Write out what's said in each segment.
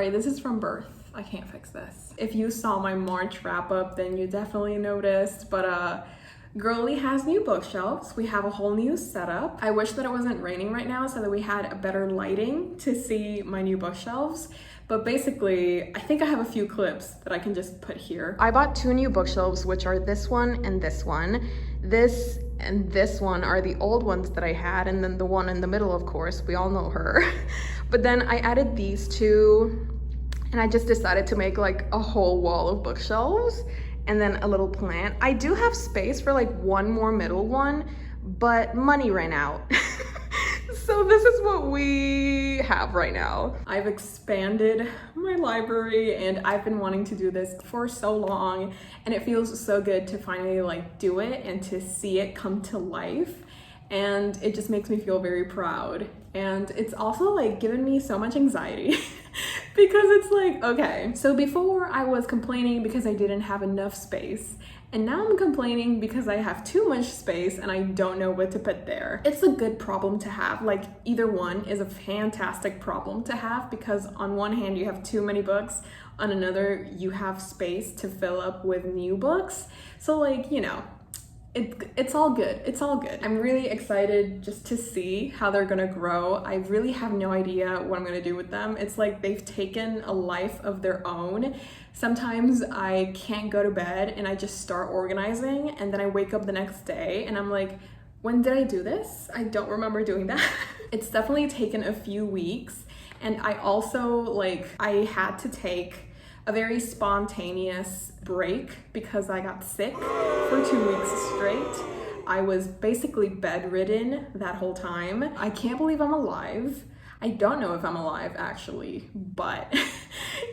Sorry, this is from birth. I can't fix this. If you saw my March wrap up, then you definitely noticed, but Girly has new bookshelves. We have a whole new setup. I wish that it wasn't raining right now so that we had a better lighting to see my new bookshelves. But basically, I think I have a few clips that I can just put here. I bought 2 new bookshelves, which are this one and this one. This and this one are the old ones that I had, and then the one in the middle, of course, we all know her. But then I added these 2, and I just decided to make like a whole wall of bookshelves and then a little plant. I do have space for like one more middle one, but money ran out. So this is what we have right now. I've expanded my library and I've been wanting to do this for so long, and it feels so good to finally like do it and to see it come to life. And it just makes me feel very proud. And it's also like given me so much anxiety because it's like, okay, so before I was complaining because I didn't have enough space, and now I'm complaining because I have too much space and I don't know what to put there. It's a good problem to have. Like, either one is a fantastic problem to have, because on one hand you have too many books, on another you have space to fill up with new books. So like, you know, it's all good. It's all good. I'm really excited just to see how they're gonna grow. I really have no idea what I'm gonna do with them. It's like they've taken a life of their own. Sometimes I can't go to bed and I just start organizing, and then I wake up the next day and I'm like, when did I do this? I don't remember doing that. It's definitely taken a few weeks, and I also I had to take a very spontaneous break because I got sick for 2 weeks straight. I was basically bedridden that whole time. I can't believe I'm alive. I don't know if I'm alive actually, but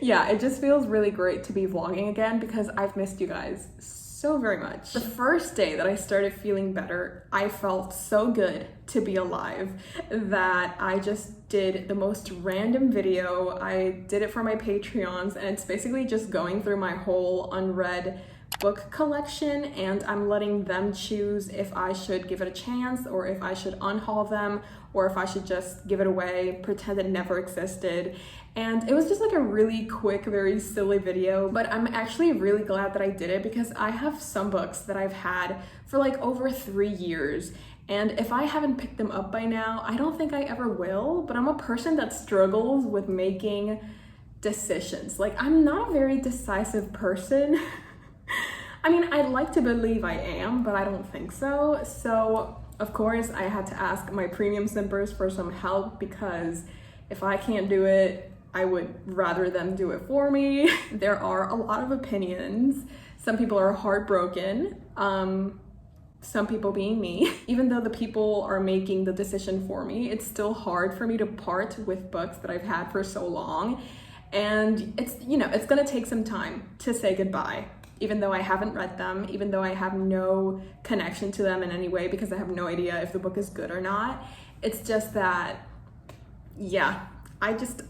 yeah, it just feels really great to be vlogging again because I've missed you guys so very much. The first day that I started feeling better, I felt so good to be alive that I just did the most random video. I did it for my Patreons, and it's basically just going through my whole unread book collection, and I'm letting them choose if I should give it a chance or if I should unhaul them or if I should just give it away, pretend it never existed. And it was just like a really quick, very silly video, but I'm actually really glad that I did it because I have some books that I've had for like over 3 years. And if I haven't picked them up by now, I don't think I ever will, but I'm a person that struggles with making decisions. Like, I'm not a very decisive person. I mean, I'd like to believe I am, but I don't think so. So, of course, I had to ask my premium simpers for some help because if I can't do it, I would rather them do it for me. There are a lot of opinions. Some people are heartbroken. Some people being me. Even though the people are making the decision for me, it's still hard for me to part with books that I've had for so long. And it's, you know, it's gonna take some time to say goodbye, even though I haven't read them, even though I have no connection to them in any way because I have no idea if the book is good or not. It's just that, yeah,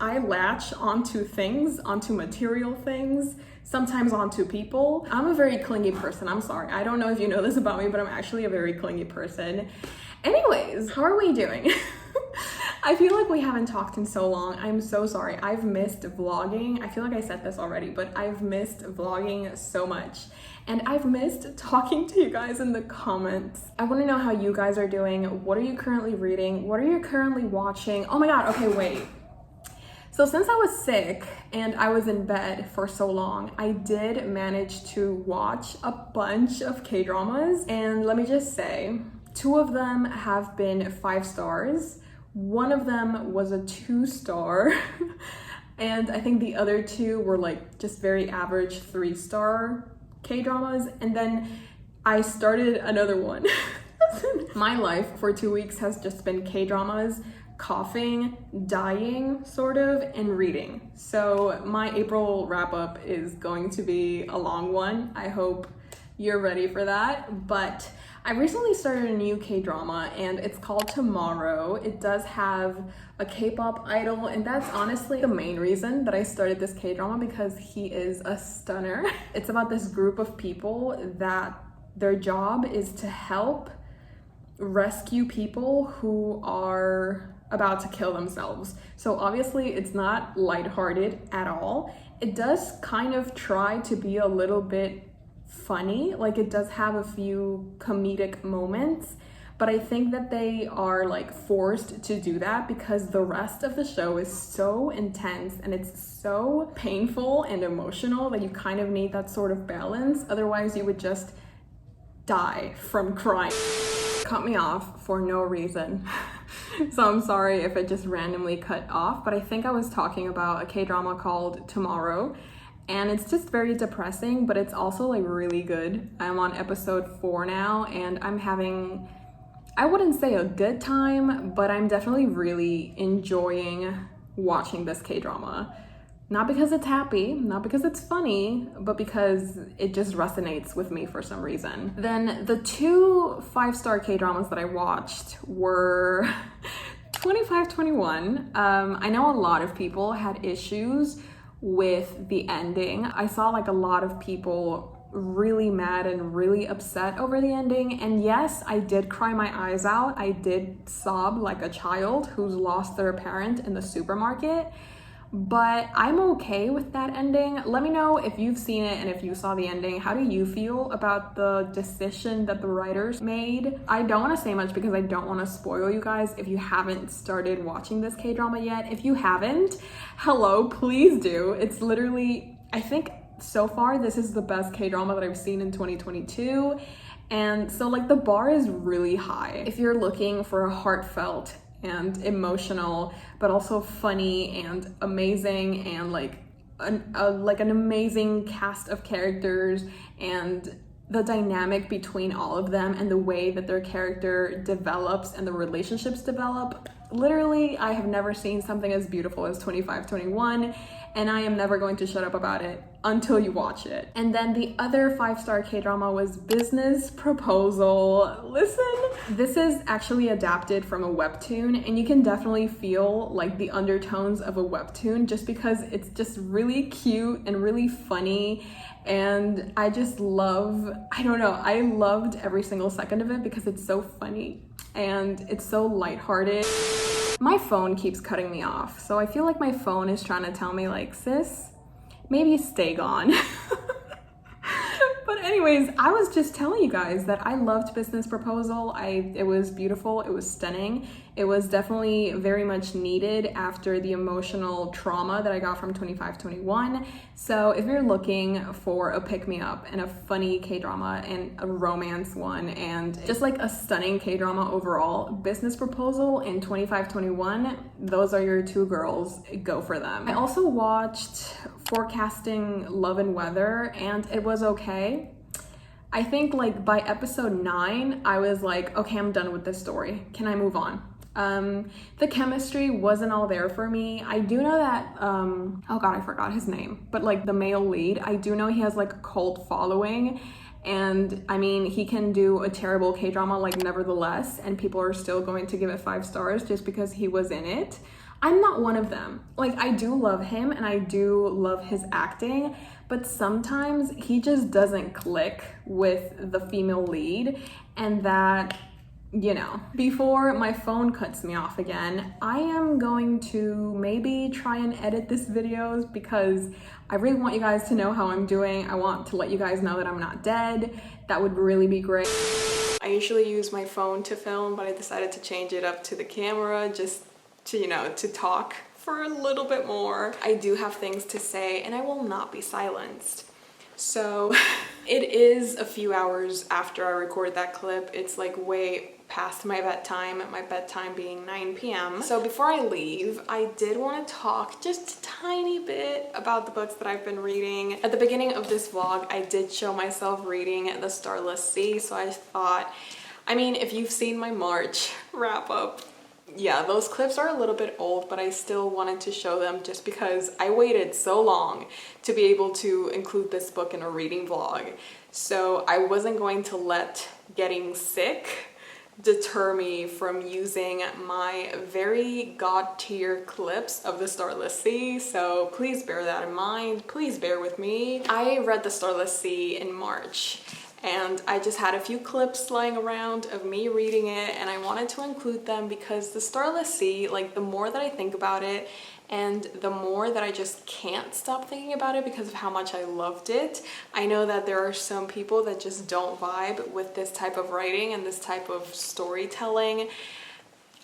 I latch onto things, onto material things, sometimes onto people. I'm a very clingy person, I'm sorry. I don't know if you know this about me, but I'm actually a very clingy person. Anyways, how are we doing? I feel like we haven't talked in so long. I'm so sorry. I've missed vlogging. I feel like I said this already, but I've missed vlogging so much. And I've missed talking to you guys in the comments. I want to know how you guys are doing. What are you currently reading? What are you currently watching? Oh my God, okay, wait. So since I was sick and I was in bed for so long, I did manage to watch a bunch of K-dramas. And let me just say, 2 of them have been 5 stars. One of them was a 2-star. And I think the other 2 were like just very average 3-star K-dramas. And then I started another one. My life for 2 weeks has just been K-dramas, coughing, dying, sort of, and reading. So my April wrap-up is going to be a long one. I hope you're ready for that. But I recently started a new K-drama and it's called Tomorrow. It does have a K-pop idol, and that's honestly the main reason that I started this K-drama, because he is a stunner. It's about this group of people that their job is to help rescue people who are about to kill themselves. So obviously it's not lighthearted at all. It does kind of try to be a little bit funny, like it does have a few comedic moments, but I think that they are like forced to do that because the rest of the show is so intense and it's so painful and emotional that you kind of need that sort of balance. Otherwise you would just die from crying. Cut me off for no reason. So I'm sorry if it just randomly cut off, but I think I was talking about a K-drama called Tomorrow, and it's just very depressing, but it's also like really good. I'm on episode 4 now, and I'm having, I wouldn't say a good time, but I'm definitely really enjoying watching this K-drama. Not because it's happy, not because it's funny, but because it just resonates with me for some reason. Then the 2 5-star K-dramas that I watched were 2521. I know a lot of people had issues with the ending. I saw like a lot of people really mad and really upset over the ending. And yes, I did cry my eyes out. I did sob like a child who's lost their parent in the supermarket. But I'm okay with that ending. Let me know if you've seen it and if you saw the ending. How do you feel about the decision that the writers made? I don't want to say much because I don't want to spoil you guys if you haven't started watching this K-drama yet. If you haven't, hello, please do. It's literally, I think so far this is the best K-drama that I've seen in 2022. And so like the bar is really high. If you're looking for a heartfelt and emotional, but also funny and amazing, and like an amazing cast of characters, and the dynamic between all of them and the way that their character develops and the relationships develop. Literally, I have never seen something as beautiful as 2521, and I am never going to shut up about it until you watch it. And then the other 5-star K-drama was Business Proposal. Listen, this is actually adapted from a webtoon, and you can definitely feel like the undertones of a webtoon just because it's just really cute and really funny. And I just love, I don't know, I loved every single second of it because it's so funny and it's so lighthearted. My phone keeps cutting me off, so I feel like my phone is trying to tell me like, sis, maybe stay gone. But anyways, I was just telling you guys that I loved Business Proposal. It was beautiful, it was stunning. It was definitely very much needed after the emotional trauma that I got from 2521. So if you're looking for a pick-me-up and a funny K-drama and a romance one and just like a stunning K-drama overall, Business Proposal and 2521, those are your 2 girls. Go for them. I also watched Forecasting Love and Weather, and it was okay. I think like by episode 9, I was like, okay, I'm done with this story. Can I move on? The chemistry wasn't all there for me. I do know that, oh god, I forgot his name, but like the male lead, I do know he has like a cult following, and I mean, he can do a terrible K-drama like Nevertheless, and people are still going to give it 5 stars just because he was in it. I'm not one of them. Like, I do love him and I do love his acting, but sometimes he just doesn't click with the female lead, and that, you know. Before my phone cuts me off again, I am going to maybe try and edit this video because I really want you guys to know how I'm doing. I want to let you guys know that I'm not dead. That would really be great. I usually use my phone to film, but I decided to change it up to the camera just to, you know, to talk for a little bit more. I do have things to say and I will not be silenced. So it is a few hours after I record that clip. It's like way past my bedtime being 9 p.m. So before I leave, I did want to talk just a tiny bit about the books that I've been reading. At the beginning of this vlog, I did show myself reading The Starless Sea, so I thought, I mean, if you've seen my March wrap up, yeah, those clips are a little bit old, but I still wanted to show them just because I waited so long to be able to include this book in a reading vlog. So I wasn't going to let getting sick deter me from using my very god tier clips of The Starless Sea, so please bear that in mind. Please bear with me. I read The Starless Sea in March, and I just had a few clips lying around of me reading it, and I wanted to include them because The Starless Sea, like, the more that I think about it and the more that I just can't stop thinking about it because of how much I loved it. I know that there are some people that just don't vibe with this type of writing and this type of storytelling.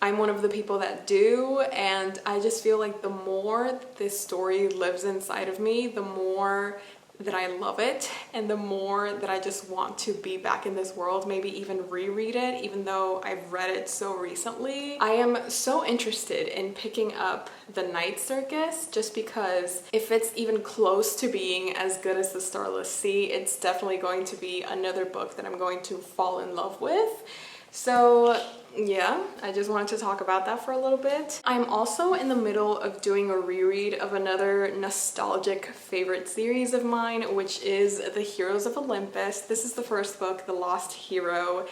I'm one of the people that do, and I just feel like the more this story lives inside of me, the more that I love it, and the more that I just want to be back in this world, maybe even reread it, even though I've read it so recently. I am so interested in picking up The Night Circus, just because if it's even close to being as good as The Starless Sea, it's definitely going to be another book that I'm going to fall in love with. So yeah, I just wanted to talk about that for a little bit. I'm also in the middle of doing a reread of another nostalgic favorite series of mine, which is The Heroes of Olympus. This is the first book, The Lost Hero.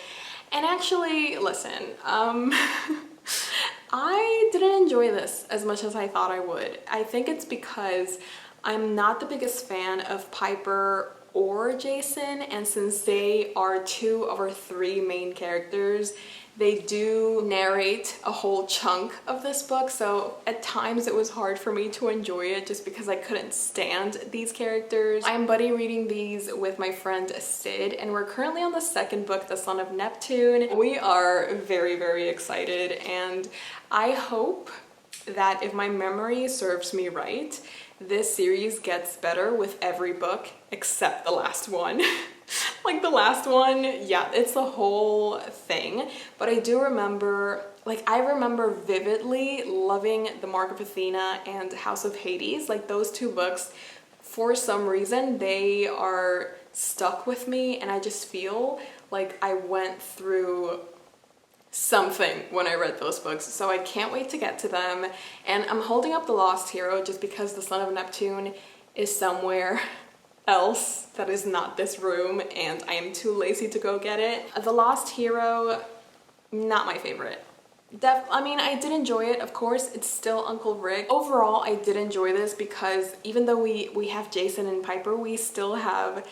And actually, listen, I didn't enjoy this as much as I thought I would. I think it's because I'm not the biggest fan of Piper or Jason, and since they are two of our three main characters, they do narrate a whole chunk of this book, so at times it was hard for me to enjoy it just because I couldn't stand these characters. I am buddy reading these with my friend Sid, and we're currently on the second book, The Son of Neptune. We are very, very excited, and I hope that if my memory serves me right, this series gets better with every book except the last one. Like the last one, yeah, it's the whole thing. But I do remember, like, I remember vividly loving The Mark of Athena and House of Hades. Like, those two books, for some reason, they are stuck with me, and I just feel like I went through something when I read those books, so I can't wait to get to them. And I'm holding up The Lost Hero just because The Son of Neptune is somewhere else that is not this room, and I am too lazy to go get it. The Lost Hero, not my favorite. I mean, I did enjoy it, of course. It's still Uncle Rick. Overall, I did enjoy this because even though we have Jason and Piper, we still have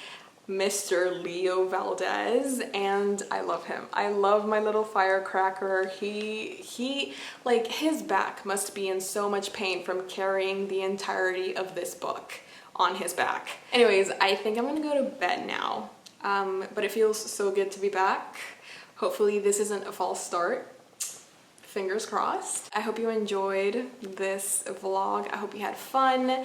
Mr. Leo Valdez, and I love him. I love my little firecracker. He like, his back must be in so much pain from carrying the entirety of this book on his back. Anyways, I think I'm gonna go to bed now, but it feels so good to be back. Hopefully this isn't a false start. Fingers crossed. I hope you enjoyed this vlog. I hope you had fun,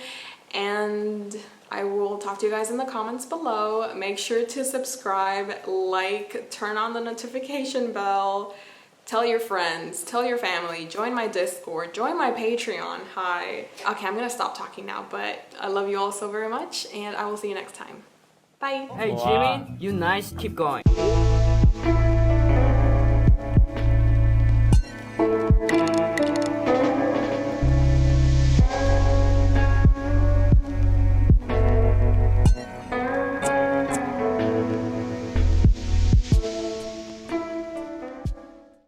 and I will talk to you guys in the comments below. Make sure to subscribe, like, turn on the notification bell, tell your friends, tell your family, join my Discord, join my Patreon. Hi. Okay, I'm gonna stop talking now, but I love you all so very much, and I will see you next time. Bye. Hey Jimmy, you nice, keep going.